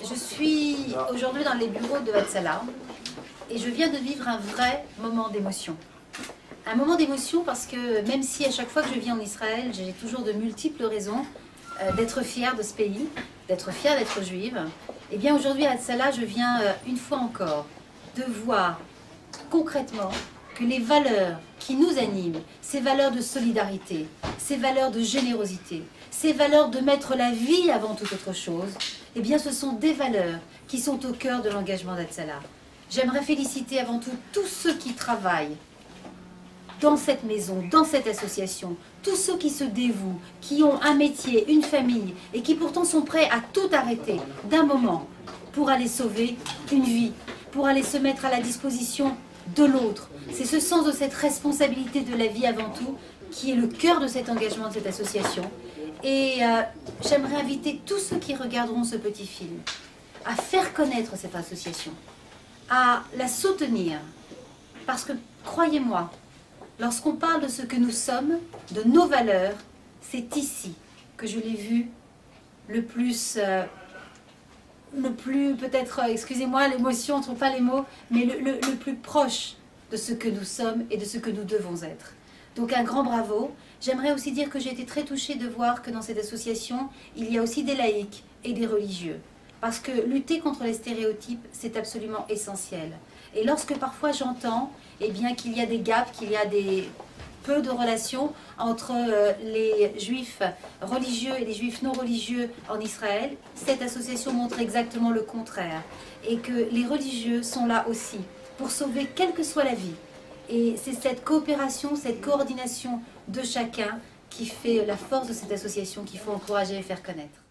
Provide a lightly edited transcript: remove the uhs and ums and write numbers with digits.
Je suis aujourd'hui dans les bureaux de Hatzalah et je viens de vivre un vrai moment d'émotion. Un moment d'émotion parce que même si à chaque fois que je viens en Israël, j'ai toujours de multiples raisons d'être fière de ce pays, d'être fière d'être juive, et bien aujourd'hui à Hatzalah, je viens une fois encore de voir concrètement que les valeurs qui nous animent, ces valeurs de solidarité, ces valeurs de générosité, ces valeurs de mettre la vie avant toute autre chose, eh bien ce sont des valeurs qui sont au cœur de l'engagement d'Hatzalah. J'aimerais féliciter avant tout tous ceux qui travaillent dans cette maison, dans cette association, tous ceux qui se dévouent, qui ont un métier, une famille, et qui pourtant sont prêts à tout arrêter d'un moment pour aller sauver une vie, pour aller se mettre à la disposition de l'autre. C'est ce sens de cette responsabilité de la vie avant tout qui est le cœur de cet engagement de cette association. Et j'aimerais inviter tous ceux qui regarderont ce petit film à faire connaître cette association, à la soutenir, parce que croyez-moi, lorsqu'on parle de ce que nous sommes, de nos valeurs, c'est ici que je l'ai vu le plus peut-être, excusez-moi l'émotion, on ne trouve pas les mots, mais le plus proche de ce que nous sommes et de ce que nous devons être. Donc un grand bravo. J'aimerais aussi dire que j'ai été très touchée de voir que dans cette association, il y a aussi des laïcs et des religieux. Parce que lutter contre les stéréotypes, c'est absolument essentiel. Et lorsque parfois j'entends eh bien, qu'il y a des gaps, qu'il y a peu de relations entre les juifs religieux et les juifs non religieux en Israël, cette association montre exactement le contraire. Et que les religieux sont là aussi pour sauver quelle que soit la vie. Et c'est cette coopération, cette coordination de chacun qui fait la force de cette association qu'il faut encourager et faire connaître.